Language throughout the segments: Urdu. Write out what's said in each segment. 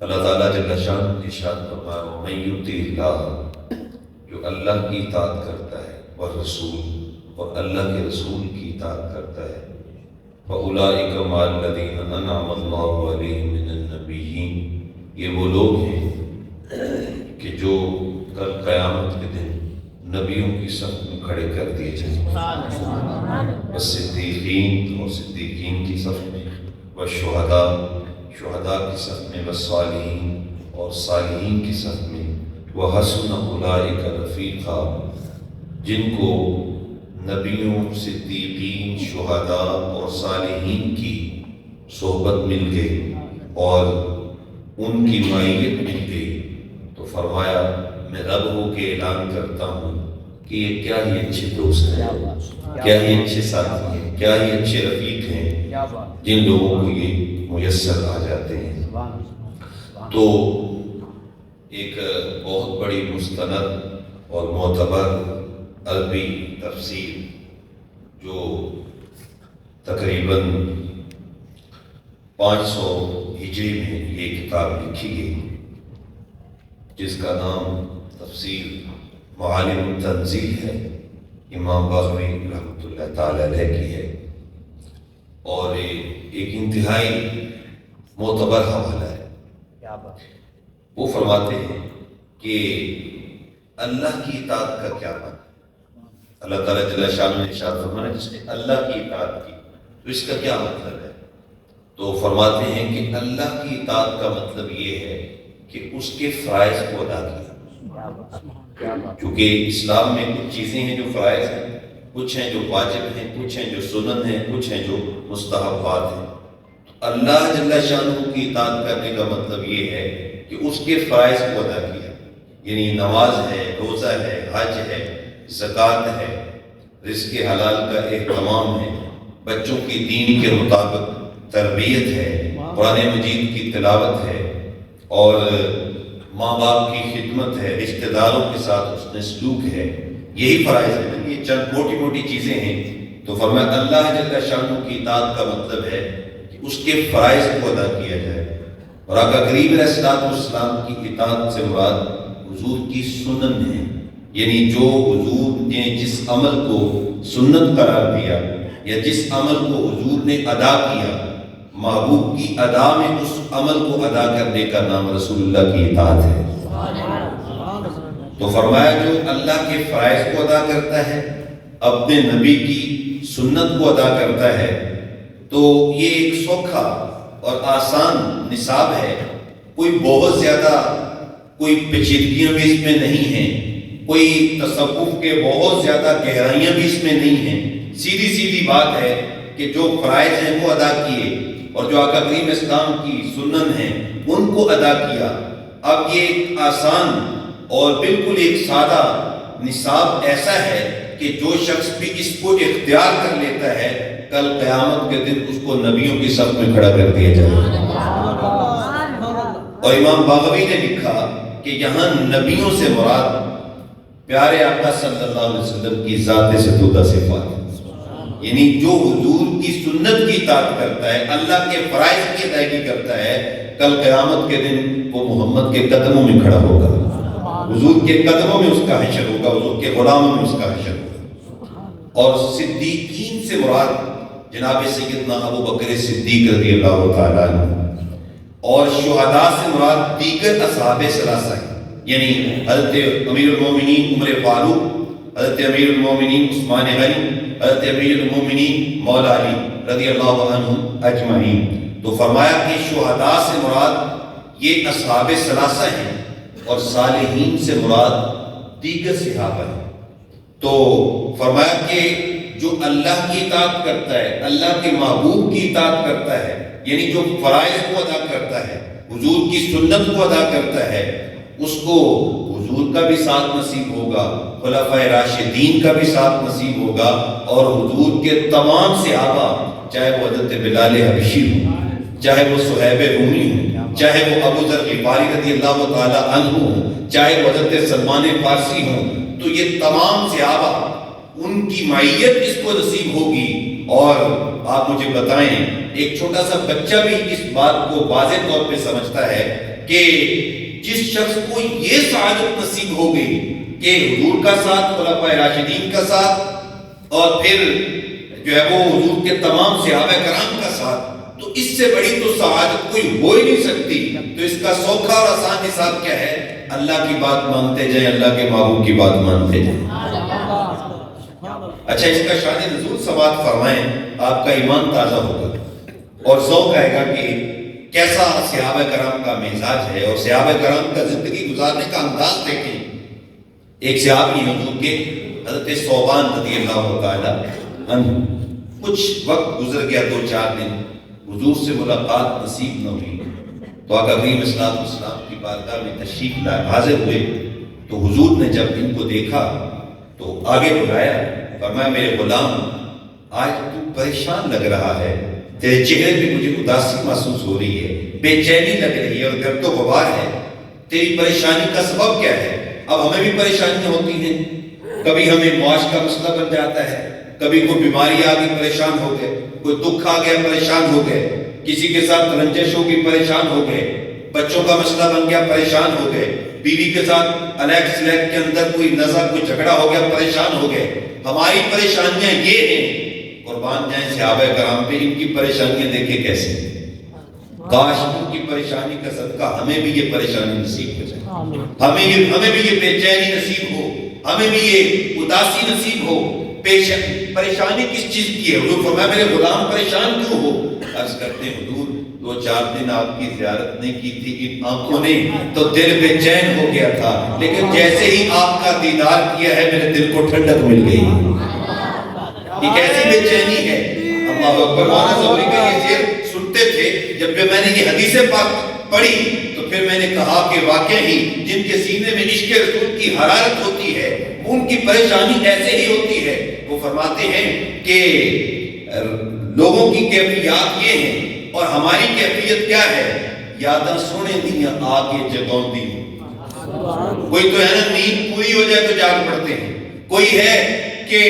اللہ تعالیٰ جل شانہ نے ارشاد فرمایا وَمَن يُطِعِ اللَّهَ، جو اللہ کی اطاعت کرتا ہے والرسول، اور اللہ کے رسول کی اطاعت کرتا ہے، فَأُولَٰئِكَ مَعَ الَّذِينَ أَنْعَمَ اللَّهُ عَلَيْهِم مِّنَ النَّبِيِّينَ، یہ وہ لوگ ہیں کہ جو کل قیامت کے دن نبیوں کی صف میں کھڑے کر دیے جائیں گے، والصدیقین، اور صدیقین کی صف میں، والشہداء، شہداء کی صف میں، والصالحین، اور صالحین کی صف میں، وحسن اولئک رفیقا، جن کو نبیوں، صدیقین، شہداء اور صالحین کی صحبت مل گئی اور ان کی معیت مل گئی، تو فرمایا میں رب ہو کے اعلان کرتا ہوں کہ یہ کیا ہی اچھے دوست ہیں، کیا ہی اچھے ساتھی ہیں، کیا ہی اچھے رفیق ہیں جن لوگوں کو یہ میسر آ جاتے ہیں۔ تو ایک بہت بڑی مستند اور معتبر عربی تفسیر جو تقریباً 500 ہجری میں یہ کتاب لکھی گئی، جس کا نام تفسیر معالم التنزیل ہے، امام بغوی رحمۃ اللہ تعالی علیہ کی ہے، اور ایک انتہائی معتبر حوالہ ہے۔ وہ فرماتے ہیں کہ اللہ کی اطاعت کا کیا مطلب، اللہ تعالیٰ جل شانہ نے ارشاد فرمایا جس نے اللہ کی اطاعت کی تو اس کا کیا مطلب ہے، تو فرماتے ہیں کہ اللہ کی اطاعت کا مطلب یہ ہے کہ اس کے فرائض کو ادا کیا، چونکہ اسلام میں کچھ چیزیں ہیں جو فرائض ہیں، کچھ ہیں جو واجب ہیں، کچھ ہیں جو سنن ہیں، کچھ ہیں جو مستحبات ہیں۔ اللہ جل شانہ کی اطاعت کرنے کا مطلب یہ ہے کہ اس کے فرائض کو ادا کیا، یعنی نماز ہے، روزہ ہے، حج ہے، زکوٰۃ ہے، رزق حلال کا اہتمام ہے، بچوں کی دین کے مطابق تربیت ہے، قرآن مجید کی تلاوت ہے، اور ماں باپ کی خدمت ہے، رشتہ داروں کے ساتھ حسن سلوک ہے، یہی فرائض ہیں۔ یہ چند موٹی موٹی چیزیں ہیں، تو فرمایا اللہ جل شانہ کی اطاعت کا مطلب ہے کہ اس کے فرائض کو ادا کیا جائے، اور آقا کریم علیہ الصلوۃ والسلام کی اطاعت سے مراد حضور کی سنن ہے، یعنی جو حضور نے جس عمل کو سنت قرار دیا یا جس عمل کو حضور نے ادا کیا، محبوب کی ادا میں اس عمل کو ادا کرنے کا نام رسول اللہ کی اطاعت ہے۔ تو فرمایا جو اللہ کے فرائض کو ادا کرتا ہے، اپنے نبی کی سنت کو ادا کرتا ہے، تو یہ ایک سوکھا اور آسان نصاب ہے، کوئی بہت زیادہ کوئی پیچیدگیاں بھی اس میں نہیں ہیں، کوئی تصوف کے بہت زیادہ گہرائیاں بھی اس میں نہیں ہیں، سیدھی سیدھی بات ہے کہ جو فرائض ہیں وہ ادا کیے، اور جو آقا کریم اسلام کی سنن ہیں ان کو ادا کیا۔ اب یہ ایک آسان اور بالکل ایک سادہ نصاب ایسا ہے کہ جو شخص بھی اس کو اختیار کر لیتا ہے، کل قیامت کے دن اس کو نبیوں کی صف میں کھڑا کر دیا جائے گا۔ اور امام باغوی نے لکھا کہ یہاں نبیوں سے مراد پیارے آقا صلی اللہ علیہ وسلم کی ذات ستودہ صفات، یعنی جو حضور کی سنت کی اطاعت کرتا ہے، اللہ کے فرائض کی ادائیگی کرتا ہے، کل قیامت کے دن وہ محمد کے قدموں میں کھڑا ہوگا، حضور کے قدموں میں اس کا حشر ہوگا، حضور کے غلاموں میں اس کا حشر ہوگا۔ اور صدیقین سے مراد جناب سیدنا ابو بکر صدیق رضی اللہ تعالیٰ عنہ، اور شہداء سے مراد دیگر اصحاب ثلاثہ ہیں، یعنی حضرت امیر المومنین عمر فاروق، حضرت امیر المومنین عثمان غنی، حضرت امیر المومنین مولا علی رضی اللہ عنہ اجمعین۔ تو فرمایا کہ شہداء سے مراد یہ اصحاب ثلاثہ ہیں، اور صالحین سے مراد دیگر صحابہ ہیں۔ تو فرمایا کہ جو اللہ کی اطاعت کرتا ہے، اللہ کے محبوب کی اطاعت کرتا ہے، یعنی جو فرائض کو ادا کرتا ہے، حضور کی سنت کو ادا کرتا ہے، اس کو حضور کا بھی ساتھ نصیب ہوگا، خلفائے راشدین کا بھی ساتھ نصیب ہوگا، اور حضور کے تمام صحابہ، چاہے وہ حضرت بلال حبشی ہوں، چاہے وہ صہیب رومی ہوں، چاہے وہ ابو ذر غفاری رضی اللہ تعالی عنہ ہوں، چاہے وہ حضرت سلمان فارسی ہوں، تو یہ تمام صحابہ ان کی معیت اس کو نصیب ہوگی۔ اور آپ مجھے بتائیں، ایک چھوٹا سا بچہ بھی اس بات کو واضح طور پہ سمجھتا ہے کہ جس شخص کو یہ سعادت نصیب ہو گئی کہ حضور کا ساتھ، خلفائے راشدین کا ساتھ، اور پھر جو ہے وہ حضور کے تمام صحابہ کرام کا ساتھ، تو اس سے بڑی تو سعادت کوئی ہو ہی نہیں سکتی۔ تو اس کا سوکھا اور آسان حساب کیا ہے؟ اللہ کی بات مانتے جائیں، اللہ کے محبوب کی بات مانتے جائیں۔ اچھا، اس کا شان نزول سماعت فرمائیں، آپ کا ایمان تازہ ہوگا اور ذوق آئے گا کہ کیسا صحابہ کرام کا مزاج ہے، اور صحابہ کرام کا زندگی گزارنے کا انداز دیکھیں۔ ایک صحابی حضور کے حضرت ثوبان رضی اللہ تعالی عنہ، کچھ وقت گزر گیا، 2-4 دن حضور سے ملاقات نصیب نہ ہوئی، تو آقا کریم صلی اللہ علیہ وسلم کی بارگاہ میں تشریف لائے، حاضر ہوئے، تو حضور نے جب ان کو دیکھا تو آگے بلایا، فرمایا میرے غلام، آج تو پریشان لگ رہا ہے، تیرے چہرے پہ مجھے اداسی محسوس ہو رہی ہے، بے چینی لگ رہی ہے اور گرد و غبار ہے، تیری پریشانی کا سبب کیا ہے؟ اب ہمیں بھی پریشانیاں ہوتی ہیں، کبھی ہمیں معاش کا مسئلہ بن جاتا ہے، کبھی کوئی بیماری آ گئی پریشان ہو گئے، کوئی دکھ آ گیا پریشان ہو گئے، کسی کے ساتھ رنجش ہو گئی پریشان ہو گئے، بچوں کا مسئلہ بن گیا پریشان ہو گئے، بیوی کے ساتھ الیکٹ سلیکٹ کے اندر کوئی نزاع، کوئی جھگڑا ہو گیا پریشان ہو گئے۔ ہماری پریشانیاں یہ ہیں، قربان جائیں صحابہ کرام پہ، ان کی پریشانیاں دیکھیں کیسے، کاش ان کی پریشانی کا صدقہ ہمیں بھی یہ پریشانی نصیب ہو جائے، ہمیں بھی یہ بے چینی نصیب ہو، ہمیں بھی یہ اداسی نصیب ہو۔ پریشانی کس چیز کی ہے؟ حضور فرمایا میرے غلام پریشان کیوں ہو؟ عرض کرتے ہیں حضور 2-4 دن آپ کی زیارت نہیں کی تھی ان آنکھوں نے تو دل بے چین ہو گیا تھا، لیکن جیسے ہی آپ کا دیدار کیا ہے میرے دل کو ٹھنڈک مل گئی۔ یہ کیسی بے چینی ہے؟ اللہ اکبر۔ مولانا زہری کا یہ شعر سنتے تھے، جب میں نے یہ حدیث پاک پڑھی تو پھر میں نے کہا کہ واقعی جن کے سینے میں عشق رسول کی حرارت ہوتی ہے ان کی پریشانی ایسے ہی ہوتی ہے۔ وہ فرماتے ہیں کہ لوگوں کی کیفیات یہ ہیں اور ہماری کیفیت کیا ہے؟ یاداں سونے دیاں آگے جگاؤں دی۔ کوئی تو ہے نا نیند پوری ہو جائے تو جاگ پڑتے ہیں، کوئی ہے کہ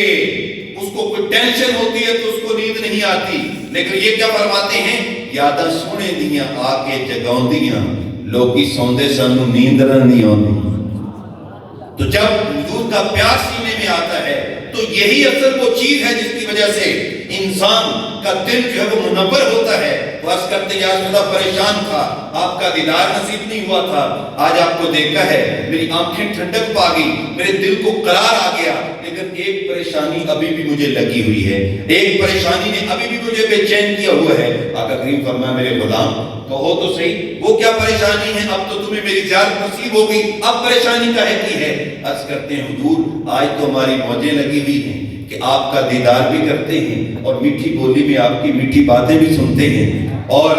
اس کو کوئی ٹینشن ہوتی ہے تو اس کو نیند نہیں آتی، لیکن یہ کیا فرماتے ہیں؟ یاداں سونے دیاں آگے جگاؤں دیاں، لوگی سوندے سانو نیند نہیں آتی۔ تو جب حضور کا پیار سینے میں آتا ہے تو یہی اثر وہ چیز ہے جس کی وجہ سے انسان کا دل جو ہے وہ منور ہوتا ہے۔ بس کرتے یا رسول اللہ پریشان تھا، آپ کا دیدار نصیب نہیں ہوا تھا، آج آپ کو دیکھا ہے میری آنکھیں ٹھنڈک پا گئی، میرے دل کو قرار آ گیا، لیکن ایک پریشانی ابھی بھی مجھے لگی ہوئی ہے، ایک پریشانی نے ابھی بھی مجھے بے چین کیا ہوا ہے۔ آقا کریم فرمایا میرے غلام کہو تو صحیح وہ کیا پریشانی ہے؟ اب تو تمہیں میری زیارت نصیب ہو گئی، اب پریشانی کاہے کی ہے؟ عرض کرتے ہیں حضور آج تو ہماری موجیں لگی ہوئی ہیں کہ آپ کا دیدار بھی کرتے ہیں اور میٹھی بولی میں آپ کی میٹھی باتیں بھی سنتے ہیں، اور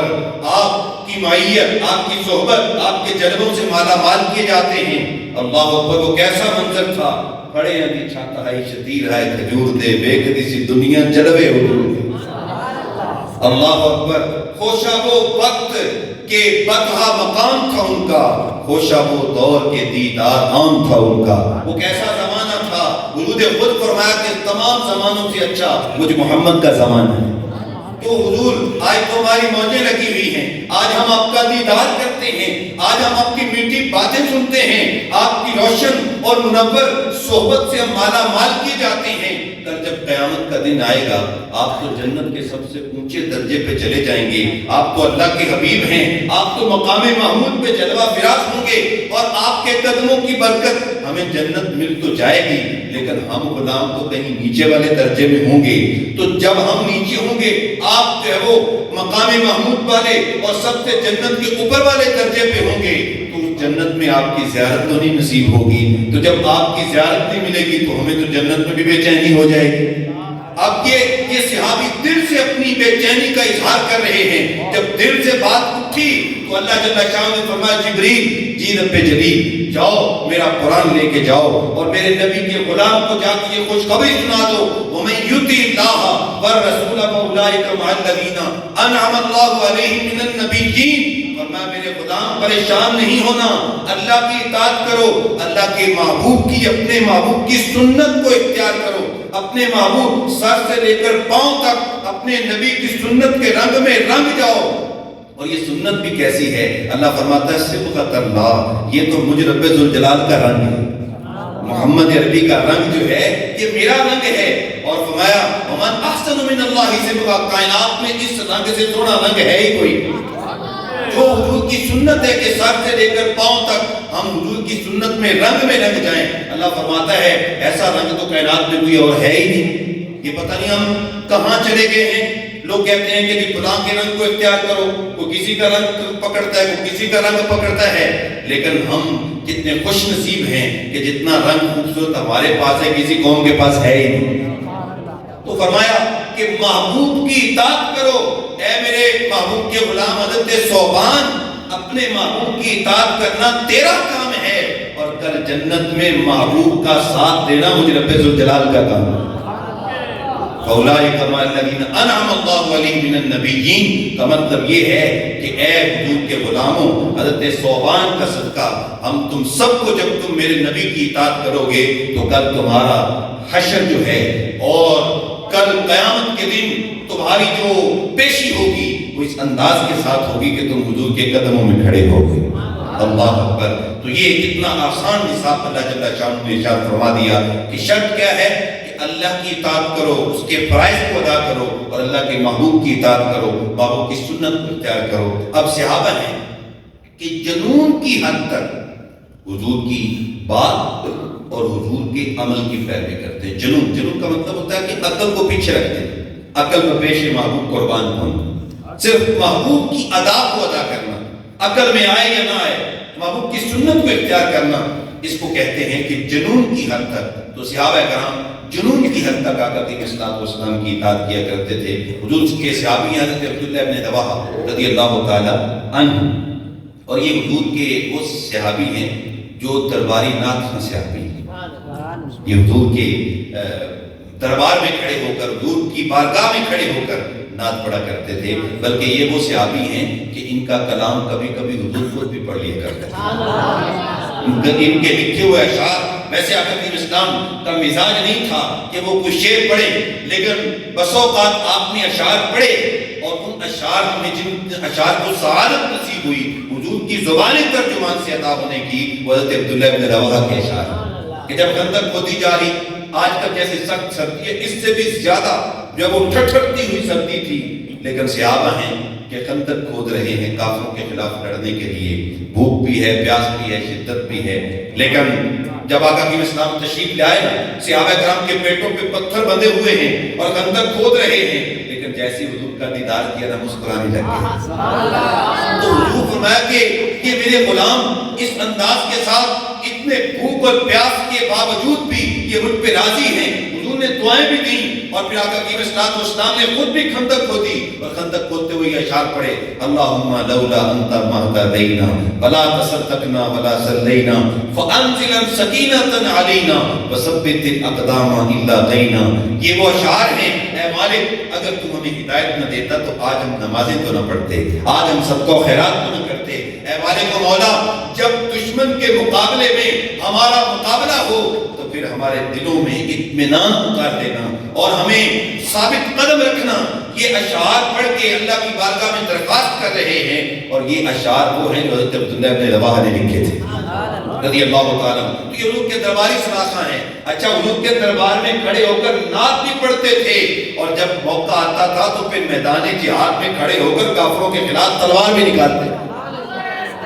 آپ کی معیت، آپ کی صحبت، آپ کے جلووں سے مالا مال کیے جاتے ہیں۔ اللہ اکبر۔ وہ کیسا منظر تھا؟ پڑے ہیں چھاتا ہے شتیر ہے کھجور دے، بے کدی سی دنیا جلوے حضور دے۔ اللہ اکبر۔ خوشا وہ وقت کہ بدہا مقام تھا ان کا، خوشا وہ دور کے دیدار عام تھا ان کا۔ وہ کیسا زمانہ تھا؟ حضور نے خود فرمایا کہ تمام زمانوں سے اچھا مجھ محمد کا زمانہ ہے۔ تو حضور آج تو ہماری موجیں لگی ہوئی ہیں، آج ہم آپ کا دیدار کرتے ہیں، آج ہم آپ کی میٹھی باتیں سنتے ہیں، آپ کی روشن اور منور صحبت سے ہم مالا مال کیے جاتے ہیں۔ کل جب قیامت کا دن آئے گا آپ تو جنت کے سب سے اونچے درجے پہ چلے جائیں گے، آپ تو اللہ کے حبیب ہیں، آپ تو مقام محمود پہ جلوہ فراز ہوں گے، اور آپ کے قدموں کی برکت ہمیں جنت مل تو جائے گی، لیکن ہم غلام تو کہیں نیچے والے درجے میں ہوں گے۔ تو جب ہم نیچے ہوں گے آپ جو ہے وہ مقام محمود والے اور سب سے جنت کے اوپر والے درجے پہ ہوں گے، تو جنت میں آپ کی زیارت تو نہیں نصیب ہوگی۔ تو جب آپ کی زیارت نہیں ملے گی تو ہمیں تو جنت میں بھی بے چینی ہو جائے گی۔ اب یہ صحابی دل سے اپنی بے چینی کا اظہار کر رہے ہیں۔ جب دل سے بات اٹھی تو اللہ جل شانہ نے فرمایا جبریل جی رب جلیل جاؤ میرا قرآن لے کے جاؤ اور میرے نبی کے غلام کو جا کے یہ خوشخبری سنا دو، وَمَن يُطِعِ اللَّهَ وَالرَّسُولَ فَأُولَٰئِكَ مَعَ الَّذِينَ أَنْعَمَ اللَّهُ عَلَيْهِم مِّنَ النَّبِيِّينَ۔ فرمایا میرے غلام پریشان نہیں ہونا، اللہ کی اطاعت کرو، اللہ کے محبوب کی، اپنے محبوب کی سنت کو اختیار کرو، اپنے محبوب سر سے لے کر پاؤں تک اپنے نبی کی سنت کے رنگ میں رنگ جاؤ۔ اور یہ سنت بھی کیسی ہے؟ اللہ فرماتا ہے صبغۃ اللہ، یہ تو مجھ رب ذوالجلال کا رنگ ہے، محمد عربی کا رنگ جو ہے یہ میرا رنگ ہے۔ اور فرمایا ومن احسن من اللہ صبغہ، کائنات میں اس رنگ سے سونا رنگ ہے ہی کوئی جو حضور کی سنت ہے کہ سر سے لے کر پاؤں تک ہم حضور کی سنت میں رنگ جائیں۔ اللہ فرماتا ہے ایسا رنگ تو کائنات میں کوئی اور ہے ہی نہیں۔ یہ پتہ نہیں ہم کہاں چلے گئے ہیں۔ لوگ کہتے ہیں کہ جی فلاں کے رنگ کو اختیار کرو، کوئی کسی کا رنگ پکڑتا ہے، کوئی کسی کا رنگ پکڑتا ہے، لیکن ہم کتنے خوش نصیب ہیں کہ جتنا رنگ خوبصورت ہمارے پاس ہے کسی قوم کے پاس ہے ہی نہیں۔ تو فرمایا کہ محبوب کی اطاعت کرو، اے میرے محبوب کے غلام حضرت ثوبان، اپنے محبوب کی اطاعت کرنا تیرا کام ہے، اور کل جنت میں محبوب کا ساتھ دینا مجھ رب ذوالجلال کا کام ہے۔ فَأُولَٰئِكَ مَعَ الَّذِينَ أَنْعَمَ اللَّهُ عَلَيْهِم مِّنَ النَّبِيِّينَ کا مطلب یہ ہے کہ اے حضور کے غلاموں، حضرت ثوبان کا صدقہ ہم تم سب کو جب تم میرے نبی کی اطاعت کرو گے تو کل تمہارا حشر جو ہے اور کل قیامت کے دن تمہاری جو پیشی ہوگی وہ اس انداز کے ساتھ ہوگی کہ تم حضور کے قدموں میں کھڑے ہوگے۔ اللہ اکبر۔ تو یہ کتنا آسان نصاب اللہ جل شانہ نے ارشاد فرما دیا کہ شرط کیا ہے کہ اللہ کی اطاعت کرو، اس کے فرائض کو ادا کرو، اور اللہ کے محبوب کی اطاعت کرو، محبوب کی سنت کو اختیار کرو۔ اب صحابہ ہیں کہ جنون کی حد تک حضور کی بات اور حضور کے عمل کی پیروی کرتے ہیں۔ جنون کا مطلب ہوتا ہے کہ عقل کو پیچھے رکھتے ہیں، عقل پر پیش محبوب قربان ہونا، صرف محبوب کی ادا کو ادا کرنا، عقل میں آئے یا نہ آئے محبوب کی سنت کو اختیار کرنا، اس کو کہتے ہیں کہ جنون کی حد تک۔ تو صحابہ کرام جنون کی حد تک آقا کریم صلی اللہ علیہ وسلم کی اطاعت کیا کرتے تھے۔ حضور کے صحابی حضرت عبداللہ بن رواحہ رضی اللہ تعالی عنہ، اور یہ حضور کے وہ صحابی ہیں جو درباری نعت خواں صحابی ہیں۔ یہ حضور کے دربار میں کھڑے ہو کر، حضور کی بارگاہ میں کھڑے ہو کر نعت پڑھا کرتے تھے، بلکہ یہ وہ صحابی ہیں کہ ان کا کلام کبھی کبھی حضور خود بھی پڑھ لیا کرتے تھے۔ ان کے لکھے ہوئے اشعار، ویسے آقا کریم اسلام کا مزاج نہیں تھا کہ وہ کوئی شعر پڑھے، لیکن بس اوقات آپ نے اشعار پڑھے، اور ان اشعار میں جن اشعار کو سعادت نصیب ہوئی حضور کی زبان ترجمان سے عطا ہونے کی، وہ حضرت عبداللہ بن رواحہ کے اشعار کہ جب خندق کھودی جا رہی، آج کل جیسے سخت سردی ہے، اس سے بھی زیادہ جب وہ ٹھٹھٹتی ہوئی سردی تھی، لیکن صحابہ ہیں کہ خندق کھود رہے ہیں کافروں کے خلاف لڑنے کے لیے، بھوک بھی ہے، پیاس بھی ہے، شدت بھی ہے، لیکن جب آقا کی اسلام تشریف لے آئے نا، صحابہ کرام کے پیٹوں پہ پتھر بندھے ہوئے ہیں اور خندق کھود رہے ہیں، لیکن جیسے حضور کا دیدار کیا نا مسکرانے لگ گئے۔ تو حضور فرمایا کہ یہ میرے غلام اس انداز کے ساتھ اتنے بھوک اور پیاس کے باوجود بھی یہ مجھ پہ راضی ہیں۔ حضور نے دعائیں بھی دیں، اور پھر آقا کی اسلام نے خود بھی خندق کھودی، اور خندق کھودتے ہوئے یہ اشعار پڑھے، اللہم لولا انت ما اهتدینا ولا تصدقنا ولا صلینا فانزل سکینۃ علینا وثبت الاقدام الا قینا۔ یہ وہ اشعار ہیں، اے مالک اگر تم ہمیں ہدایت نہ دیتا تو آج ہم نمازیں تو نہ پڑھتے، آج ہم صدقہ و خیرات تو نہ کرتے۔ اے مالک و مولا، جب دشمن کے مقابلے میں ہمارا مقابلہ ہو تو پھر ہمارے دلوں میں اطمینان اتار دینا اور ہمیں ثابت قدم رکھنا۔ یہ اشعار پڑھ کے اللہ کی بارگاہ میں درخواست کر رہے ہیں، اور یہ اشعار وہ ہیں جو حضرت عبداللہ بن رواحہ نے لکھے تھے رضی اللہ تعالیٰ۔ تو یہ حضور کے درباری سراخاں ہیں۔ اچھا، حضور کے دربار میں کھڑے ہو کر نعت بھی پڑھتے تھے، اور جب موقع آتا تھا تو پھر میدان جہاد میں کھڑے ہو کر کافروں کے خلاف تلوار بھی نکالتے،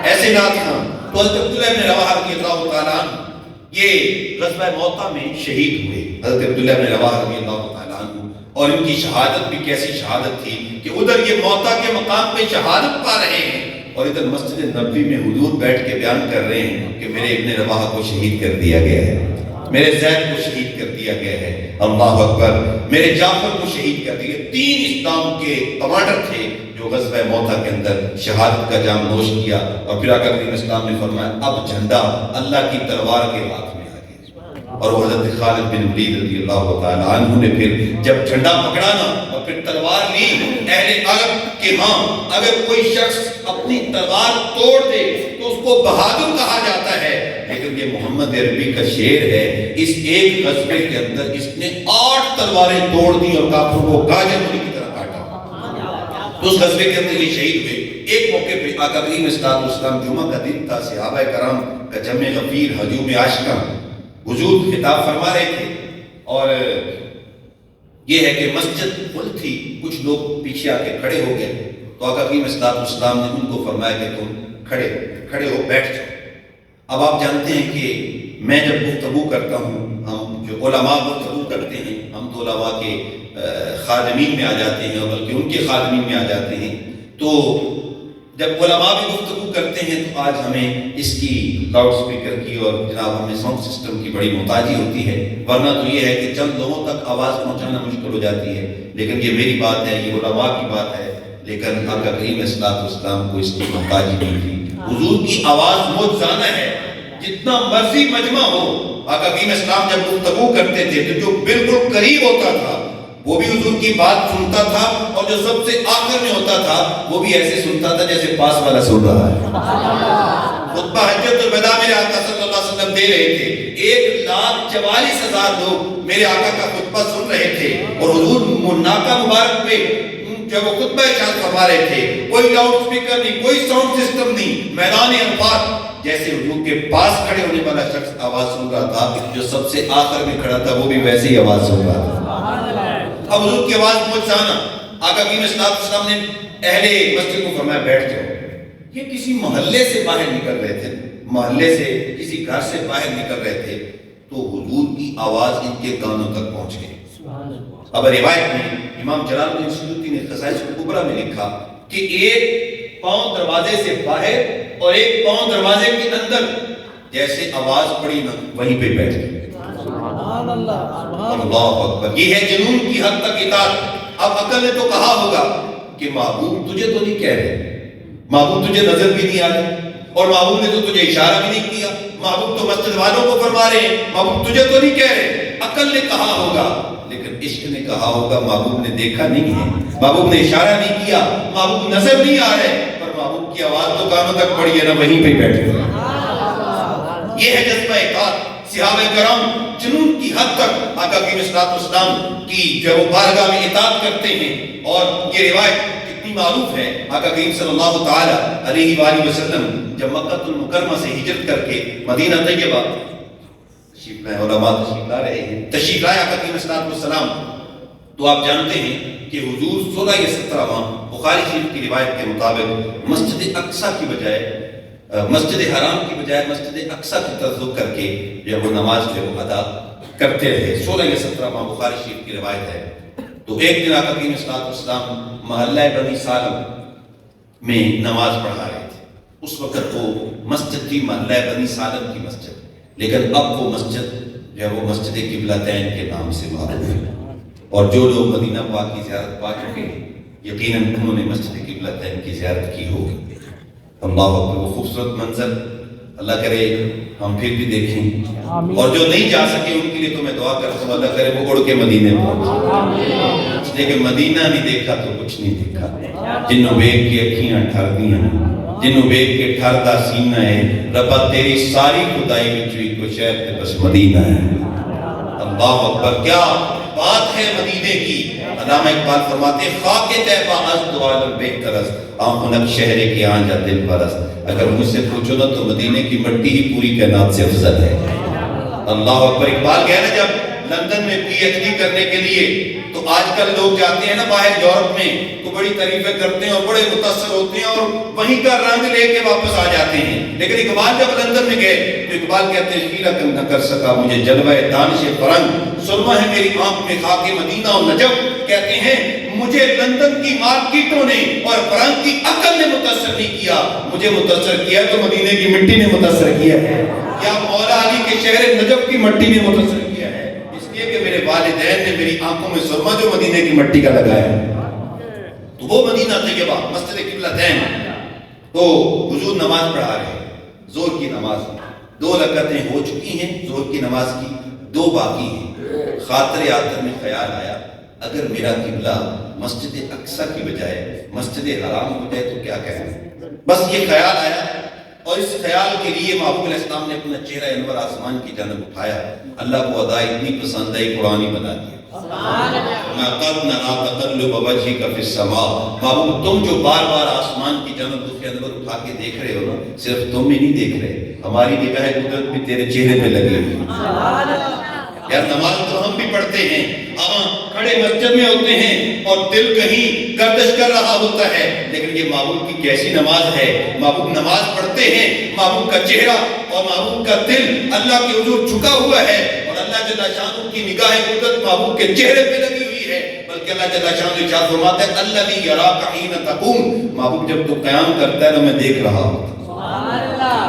ایسے نعت خواں۔ تو حضرت عبداللہ بن رواحہ رضی اللہ تعالیٰ عنہ یہ غزوہ موطا میں شہید ہوئے، حضرت عبداللہ بن رواحہ رضی اللہ تعالیٰ عنہ، اور ان کی شہادت بھی کیسی شہادت تھی کہ ادھر یہ موطا کے مقام پہ شہادت پا رہے ہیں، اور ادھر مسجد نبوی میں حضور بیٹھ کے بیان کر رہے ہیں کہ میرے ابن رواحہ کو شہید کر دیا گیا ہے، میرے زید کو شہید کر دیا گیا ہے، اللہ اکبر، میرے جعفر کو شہید کر دیا۔ تین اسلام کے کمانڈر تھے جو غزوہ موطا کے اندر شہادت کا جام نوش کیا، اور پھر آقا کریم اسلام نے فرمایا اب جھنڈا اللہ کی تلوار کے ہاتھ میں آ گیا، اور وہ حضرت خالد بن ولید رضی اللہ تعالیٰ عنہ نے پھر جب جھنڈا پکڑانا اور پھر تلوار لی، اہل عرب کے ہاں اگر کوئی شخص اپنی تلوار توڑ دے تو اس کو بہادر کہا جاتا ہے، لیکن یہ محمد عربی کا شعر ہے، اس ایک غزوے کے اندر اس نے 8 تلواریں توڑ دی اور کافروں کو گاجر کی طرح کاٹا۔ تو اس غزوے کے اندر یہ شہید ہوئے۔ ایک موقع پہ آقا کریم صلی اللہ علیہ وسلم جمعہ کا دن تھا، صحابہ کرام کا جمع غفیر ہجوم عاشقاں حضور خطاب فرما رہے تھے، اور یہ ہے کہ مسجد فل تھی، کچھ لوگ پیچھے آ کے کھڑے ہو گئے، تو آقا کریم صلی اللہ علیہ وسلم نے ان کو فرمایا کہ تم کھڑے ہو، بیٹھ جاؤ۔ اب آپ جانتے ہیں کہ میں جب گفتگو کرتا ہوں، ہم جو علماء گفتگو کرتے ہیں، ہم تو علماء کے خادمین میں آ جاتے ہیں، اور بلکہ ان کے خادمین میں آ جاتے ہیں، تو جب علماء بھی گفتگو کرتے ہیں تو آج ہمیں اس کی لاؤڈ سپیکر کی اور جناب ہمیں ساؤنڈ سسٹم کی بڑی محتاجی ہوتی ہے، ورنہ تو یہ ہے کہ چند لوگوں تک آواز پہنچانا مشکل ہو جاتی ہے۔ لیکن یہ میری بات ہے، یہ علماء کی بات ہے، لیکن آقا کریم صلی اللہ علیہ وسلم کو اس کی محتاجی نہیں تھی۔ حضور کی آواز معجزانہ ہے، جتنا مرضی مجمع ہو، آقا کریم اسلام جب گفتگو کرتے تھے تو جو بالکل قریب ہوتا تھا وہ بھی حضور کی بات سنتا تھا، اور جو سب سے آخر میں ہوتا تھا وہ بھی ایسے سنتا تھا جیسے پاس والا سن رہا ہے۔ خطبہ حجۃ الوداع میرے آقا صلی اللہ علیہ وسلم دے رہے تھے، 1,44,000 لوگ میرے آقا کا خطبہ سن رہے تھے، اور حضور ناکہ مبارک پہ جب وہ خطبہ ارشاد فرما رہے تھے، کوئی لاؤڈ سپیکر نہیں، کوئی ساؤنڈ سسٹم نہیں، میدان عرفات جیسے حضور کے پاس کھڑے ہونے والا شخص آواز سن رہا تھا، جو سب سے آخر میں کھڑا تھا وہ بھی ویسے ہی آواز سن رہا تھا۔ اب حضور کی آواز معجزانہ، آقا کریم صلی اللہ علیہ وسلم نے اہل مسجد کو فرمایا بیٹھ جاؤ۔ یہ کسی محلے سے باہر نکل رہے تھے، محلے سے کسی گھر سے باہر نکل رہے تھے، تو حضور کی آواز ان کے کانوں تک پہنچ گئی۔ اب روایت میں امام جلال الدین سیوطی نے خصائص الکبریٰ میں لکھا کہ ایک پاؤں دروازے سے باہر اور ایک پاؤں دروازے کے اندر، جیسے آواز پڑی نا وہیں پہ بیٹھ گئی۔ اللہ اکبر، یہ ہے جنون کی حد تک اطاعت۔ اب عقل نے تو کہا ہوگا کہ محبوب تجھے تو نہیں کہہ رہے، محبوب تجھے نظر بھی نہیں آ رہی، اور محبوب نے تو تجھے اشارہ بھی نہیں کیا، محبوب تو مسجد والوں کو فرما رہے ہیں، محبوب تجھے تو نہیں کہہ رہے۔ عقل نے کہا ہوگا، لیکن عشق نے کہا ہوگا محبوب نے دیکھا نہیں ہے، محبوب نے اشارہ نہیں کیا، محبوب نظر نہیں آ رہے، پر محبوب کی آواز تو کانوں تک پڑی ہے نا، وہیں پہ بیٹھے۔ یہ ہے جذبہ اطاعت۔ صحابہ کرام جنون کی حد تک آقا کریم صلی اللہ علیہ وسلم کی جو بارگاہ میں اطاعت کرتے ہیں، اور یہ روایت کتنی معروف ہے۔ آقا کریم صلی اللہ تعالی علیہ وآلہ وسلم جب مکہ المکرمہ سے ہجرت کر کے مدینہ طیبہ تشریف لائے، علماء تشریف لا رہے ہیں، تشریف لائے آقا کریم صلی اللہ علیہ وسلم، تو آپ جانتے ہیں کہ حضور 16 یا 17 بخاری شریف کی روایت کے مطابق مسجد اقصیٰ کی بجائے، مسجد حرام کی بجائے مسجد اقصیٰ کی طرف رخ کر کے جب وہ نماز جو وہ ادا کرتے رہے۔ 16 یا 17 بخاری شریف کی روایت ہے۔ تو ایک دن آقا کریم صلی اللہ علیہ وسلم محلہ بنی سالم میں نماز پڑھا رہے تھے۔ اس وقت وہ مسجد تھی محلہ بنی سالم کی مسجد، لیکن اب وہ مسجد جو ہے وہ مسجد قبلتین کے نام سے معروف ہے، اور جو لوگ مدینہ پاک کی زیارت پا چکے یقیناً انہوں نے مسجد قبلتین کی زیارت کی ہوگی۔ اللہ اکبر، وہ خوبصورت منظر اللہ کرے ہم پھر بھی دیکھیں، اور جو نہیں جا سکے ان کے لیے تو میں دعا کرتا ہوں اللہ کرے وہ اڑ کے مدینے پہنچے، لیکن مدینہ نہیں دیکھا تو کچھ نہیں دیکھا۔ جنوں بیگ کی اکھیاں ٹھر دیاں، جنوں بیگ کے ٹھردا سینہ ہے، ربا تیری ساری خدائی وچ وی کوئی شہر تے بس مدینہ ہے۔ اللہ اکبر، کیا بات ہے مدینے کی۔ علامہ اقبال فرماتے خاک طیبہ از دو عالم بہتر است، آنکھوں شہر کے آنجا دل پرست۔ اگر مجھ سے پوچھو نا تو مدینے کی مٹی ہی پوری کائنات سے افضل ہے۔ اللہ اکبر، اقبال کہہ رہے جب لندن میں پی ایچ ڈی کرنے کے لیے، تو آج کل لوگ جاتے ہیں نا باہر یورپ میں تو بڑی تعریفیں کرتے ہیں اور بڑے متاثر ہوتے ہیں اور وہیں کا رنگ لے کے واپس آ جاتے ہیں، لیکن اقبال جب لندن میں گئے تو اقبال کہتے ہیں ہیرا کم نہ کر سکا مجھے جلوہ دانش فرنگ، سرما ہے میری آنکھ میں خاک مدینہ اور نجف۔ کہتے ہیں مجھے لندن کی مارکیٹوں نے اور فرنگ کی عقل نے متاثر نہیں کیا، مجھے متاثر کیا تو مدینے کی مٹی نے متاثر کیا ہے، یا مولا علی کے شہر نجف کی مٹی نے متاثر کیا ہے، اس لیے کہ میرے والدین نے میری آنکھوں میں سرما جو مدینے کی مٹی کا لگایا ہے۔ تو وہ مدینہ طیبہ مسجد قبلتین، تو حضور نماز پڑھا رہے ہیں، زور کی نماز 2 رکعتیں ہو چکی ہیں، زور کی نماز کی 2 باقی ہیں۔ خاطر آخر میں خیال آیا اگر میرا قبلہ مسجد اقصیٰ کی بجائے مسجد حرام ہو جائے تو کیا کہیں، بس یہ خیال آیا، اور اس خیال کے لیے محبوب علیہ السلام نے اپنا چہرہ انور آسمان کی جانب اٹھایا، اللہ کو ادا اتنی پسند آئی قرآن ہی بنا دیا۔ قد نرا تقلب وجهك في السماء، محبوب تم جو بار بار آسمان کی جانب اس کے اندر اٹھا کے دیکھ رہے ہو نا، صرف تم ہی نہیں دیکھ رہے، ہماری نگاہ قدرت بھی تیرے چہرے پہ لگی ہوئی ہے۔ یار نماز تو ہم بھی پڑھتے ہیں، کھڑے مسجد میں ہوتے ہیں اور دل کہیں گردش کر رہا ہوتا ہے، لیکن یہ محبوب کی کیسی نماز ہے، محبوب نماز پڑھتے ہیں، محبوب کا چہرہ اور محبوب کا دل اللہ کے حضور جھکا ہوا ہے، اور اللہ جل شانہ کی نگاہ قدرت محبوب کے چہرے پہ لگی ہوئی ہے، بلکہ اللہ جل شانہ ارشاد فرماتا ہے الذی یراک حین تقوم، محبوب جب تو قیام کرتا ہے نا میں دیکھ رہا ہوں۔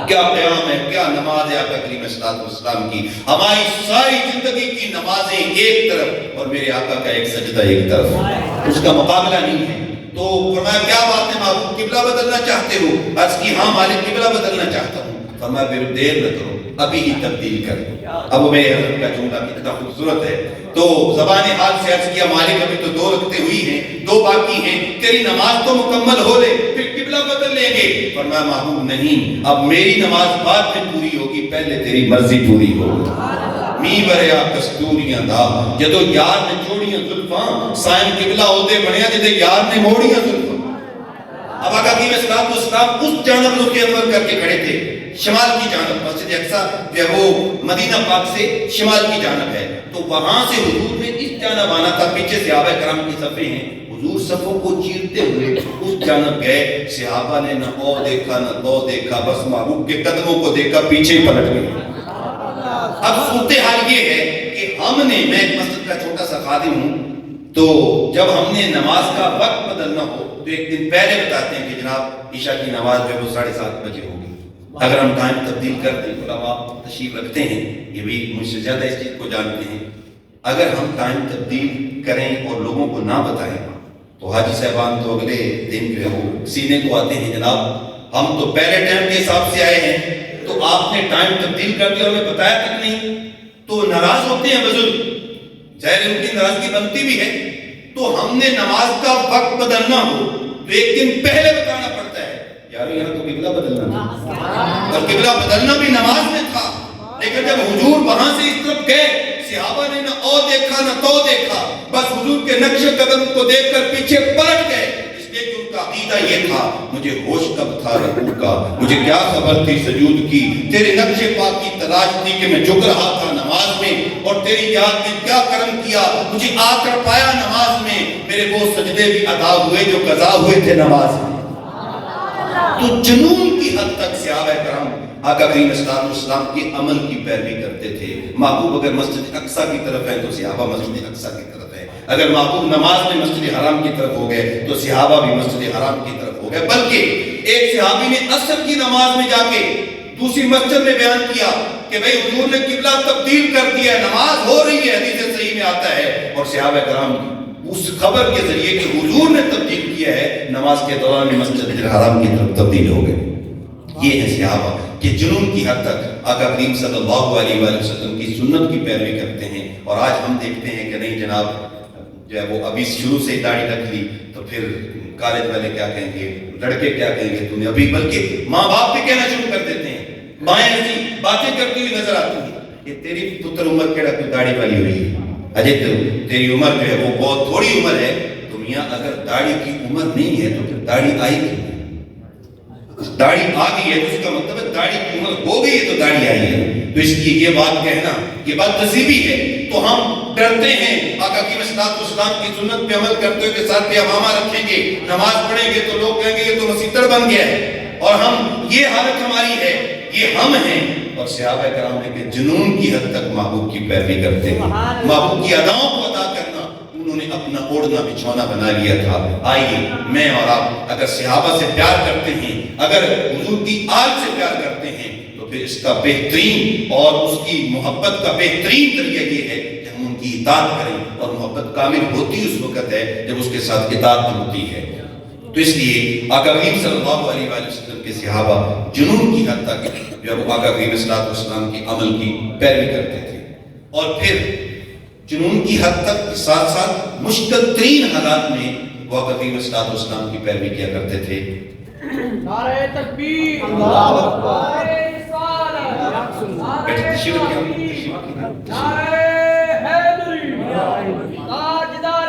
کیا قیام ہے، کیا نماز ہے آقا کریم صلی اللہ علیہ وسلم کی، ہماری ساری زندگی کی نمازیں ایک طرف اور میرے آقا کا ایک سجدہ ایک طرف، اس کا مقابلہ نہیں ہے۔ تو فرمایا کیا بات ہے محبوب، قبلہ بدلنا چاہتے ہو؟ عرض کی ہاں مالک قبلہ بدلنا چاہتا ہوں۔ فرمایا پھر دیر نہ کرو، ابھی ہی تبدیل کر دو۔ اب میرے حضرت کا جملہ کتنا خوبصورت ہے، تو زبان حال سے عرض کیا مالک ابھی تو 2 رکعتیں ہوئی ہیں، 2 باقی ہیں، تیری نماز تو مکمل ہو لے پھر قبلہ بدل لیں گے۔ فرمایا محبوب نہیں، اب میری نماز بعد میں پوری ہوگی، پہلے تیری مرضی پوری ہوگی۔ می بریا کستوریاں دا جدو یار نے جوڑیاں زلفاں، سائن قبلہ ہوتے بڑھیا جدے یار نے موڑیاں زلفاں۔ اب آقا کی اسلام اس جانب رخ انور کر کے کھڑے تھے، شمال کی جانب، مسجد اقصیٰ جو ہے وہ مدینہ پاک سے شمال کی جانب ہے، تو وہاں سے حضور نے اس جانب آنا تھا، پیچھے صحابہ کرام کی صفیں ہیں، حضور صفوں کو چیرتے ہوئے اس جانب گئے، صحابہ نے نہ او دیکھا نہ تو دیکھا، بس محبوب کے قدموں کو دیکھا پیچھے پلٹ گئے۔ اب صورتحال یہ ہے کہ ہم نے، میں ایک مسجد کا چھوٹا سا خادم ہوں، تو جب ہم نے نماز کا وقت بدلنا ہو تو ایک دن پہلے بتاتے ہیں کہ جناب عشاء کی نماز جو ہے وہ 7:30 بجے ہوگی۔ اگر ہم ٹائم تبدیل کر دیں، علماء تشریف رکھتے ہیں، یہ بھی مجھ سے زیادہ اس چیز کو جانتے ہیں، اگر ہم ٹائم تبدیل کریں اور لوگوں کو نہ بتائیں تو حاجی صاحبان تو اگلے دن جو ہے وہ سینے کو آتے ہیں، جناب ہم تو پہلے ٹائم کے حساب سے آئے ہیں تو آپ نے ٹائم تبدیل کر دیا، ہمیں بتایا تک نہیں، تو ناراض ہوتے ہیں بزرگ، ظاہر ان کی ناراضگی بنتی بھی ہے۔ تو ہم نے نماز کا وقت بدلنا ہو تو ایک دن پہلے بتانا پڑتا ہے، یار یہاں تو قبلہ بدلنا تھا، اور قبلہ بدلنا بھی نماز میں تھا، لیکن جب حضور وہاں سے اس طرف گئے، صحابہ نے نہ او دیکھا نہ تو دیکھا، بس حضور کے نقش قدم کو دیکھ کر پیچھے پلٹ گئے، اس لیے کہ ان کا عقیدہ یہ تھا مجھے ہوش کب تھا رکوع کا، مجھے کیا خبر تھی سجود کی، تیرے نقش پاک کی تلاش تھی کہ میں جھک رہا تھا نماز میں، اور تیری یاد نے کیا کرم کیا، مجھے آ کر پایا نماز میں، میرے وہ سجدے بھی ادا ہوئے جو قضا ہوئے تھے نماز میں۔ تو جنون کی حد تک صحابہ کرام آقا کریم صلی اللہ علیہ وسلم کے عمل کی پیروی کرتے تھے۔ محبوب اگر مسجد اقصیٰ کی طرف ہے تو صحابہ مسجد اقصیٰ کی طرف ہے، اگر محبوب نماز میں مسجد حرام کی طرف ہو گئے تو صحابہ بھی مسجد حرام کی طرف ہو گئے۔ بلکہ ایک صحابی نے عصر کی نماز میں جا کے دوسری مسجد میں بیان کیا کہ بھئی حضور نے قبلہ تبدیل کر دیا ہے، نماز ہو رہی ہے، حدیث صحیح میں آتا ہے، اور صحابہ کرام اس خبر کے ذریعے کہ حضور نے تبدیل کیا ہے، نماز کے دوران میں مسجد حرام کی طرف تبدیل ہو گئے۔ یہ ہے صحابہ کہ جنون کی حد تک آقا کریم صلی اللہ علیہ وآلہ وسلم کی سنت کی پیروی کرتے ہیں، اور آج ہم دیکھتے ہیں کہ نہیں جناب جو ہے وہ ابھی شروع سے داڑھی رکھ لی تو پھر کالج والے کیا کہیں گے، لڑکے کیا کہیں گے تم نے ابھی، بلکہ ماں باپ بھی کہنا شروع کر دیتے ہیں، مائیں ایسی باتیں کرتی ہوئی نظر آتی ہیں کہ تیری پتر عمر کیڑا کوئی داڑھی والی ہوئی ہے، اجے تیری عمر جو ہے وہ بہت تھوڑی عمر ہے، تو میاں اگر داڑھی کی عمر نہیں ہے تو پھر داڑھی آئی کیوں؟ داڑھی آ گئی ہے تو اس کا مطلب ہے داڑھی کی عمر ہو گئی ہے تو داڑھی آئی ہے، تو اس کی یہ بات کہنا یہ بات نصیبی ہے۔ تو ہم ڈرتے ہیں آقا کی اسلام کی سنت پہ عمل کرتے ہوئے کہ ساتھ پہ امامہ رکھیں گے، نماز پڑھیں گے تو لوگ کہیں گے یہ تو مسیطر بن گیا ہے، اور ہم یہ حالت ہماری ہے، یہ ہم ہیں۔ اور صحابہ کرام نے کہ جنون کی حد تک محبوب کی پیروی کرتے ہیں، محبوب کی اداؤں کو ادا کرنا انہوں نے اپنا اوڑھنا بچھونا بنا لیا تھا۔ آئیے میں اور آپ اگر صحابہ سے پیار کرتے ہیں، اگر حضور کی آل سے پیار کرتے ہیں، تو پھر اس کا بہترین اور اس کی محبت کا بہترین طریقہ یہ ہے کہ ہم ان کی اطاعت کریں، اور محبت کامل ہوتی اس وقت ہے جب اس کے ساتھ اطاعت ہوتی ہے۔ تو اس لیے آقا کریم صلی اللہ علیہ وآلہ وسلم کے صحابہ جنون کی حد تک جو وہ آقا کریم صلی اللہ علیہ وسلم کے عمل کی پیروی کرتے تھے، اور پھر جنون کی حد تک ساتھ ساتھ مشکل ترین حالات میں وہ آقا کریم صلی اللہ علیہ وسلم کی پیروی کیا کرتے تھے۔ نعرہ تکبیر، اللہ اکبر، نعرہ حیدری، تاجدار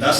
10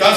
10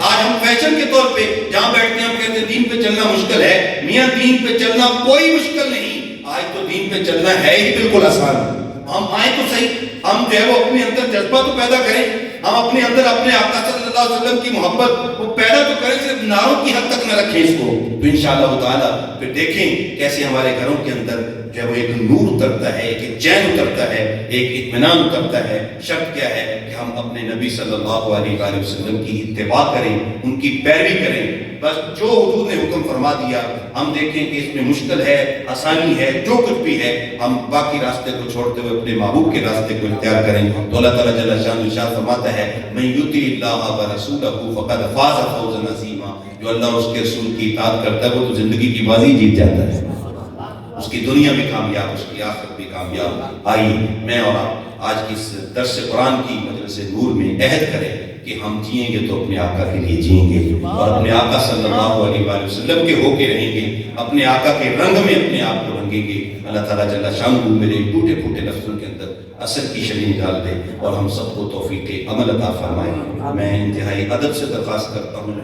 آج ہم فیشن کے طور پہ جہاں بیٹھتے ہیں ہم کہتے ہیں دین پہ چلنا مشکل ہے. میاں دین پہ چلنا کوئی مشکل نہیں. آج تو دین پہ چلنا ہے ہی بالکل آسان. ہم آئیں تو صحیح, ہم جو ہے وہ اپنے اندر جذبہ تو پیدا کریں, ہم اپنے اندر اپنے آقا صلی اللہ علیہ وسلم کی محبت وہ پیدا تو کریں, صرف نعروں کی حد تک نہ رکھیں اس کو. تو انشاءاللہ تعالیٰ پھر دیکھیں کیسے ہمارے گھروں کے اندر جو ہے وہ ایک نور اترتا ہے, ایک چین اترتا ہے, ایک اطمینان اترتا ہے. شرط کیا ہے کہ ہم اپنے نبی صلی اللہ علیہ وآلہ وسلم کی اتباع کریں, ان کی پیروی کریں. بس جو حضور نے حکم فرما دیا ہم دیکھیں کہ اس میں مشکل ہے, آسانی ہے, جو کچھ بھی ہے, ہم باقی راستے کو چھوڑتے ہوئے اپنے محبوب کے راستے کو اختیار کریں. تو اللہ تعالیٰ جل شانہ ارشاد فرماتا ہے من یطع اللہ ورسولہ فقد فاز فوزا عظیما. جو اللہ اور اس کے رسول کی اطاعت کرتا ہے وہ تو زندگی کی بازی جیت جاتا ہے, اس کی دنیا بھی کامیاب, اس کی آخرت بھی کامیاب. آئیے میں اور آپ آج کی اس درس قرآن کی مجلس نور میں عہد کریں کہ ہم جئیں گے تو اپنے آقا کے لیے جئیں گے, اور اپنے آقا صلی اللہ علیہ وآلہ وسلم کے ہو کے رہیں گے, اپنے آقا کے رنگ میں اپنے آپ کو رنگیں گے. اللہ تعالیٰ جل شانہ میرے ٹوٹے پھوٹے لفظوں کے اندر اثر کی شبیہ ڈال دے اور ہم سب کو توفیق عمل عطا فرمائے. میں انتہائی ادب سے درخواست کرتا ہوں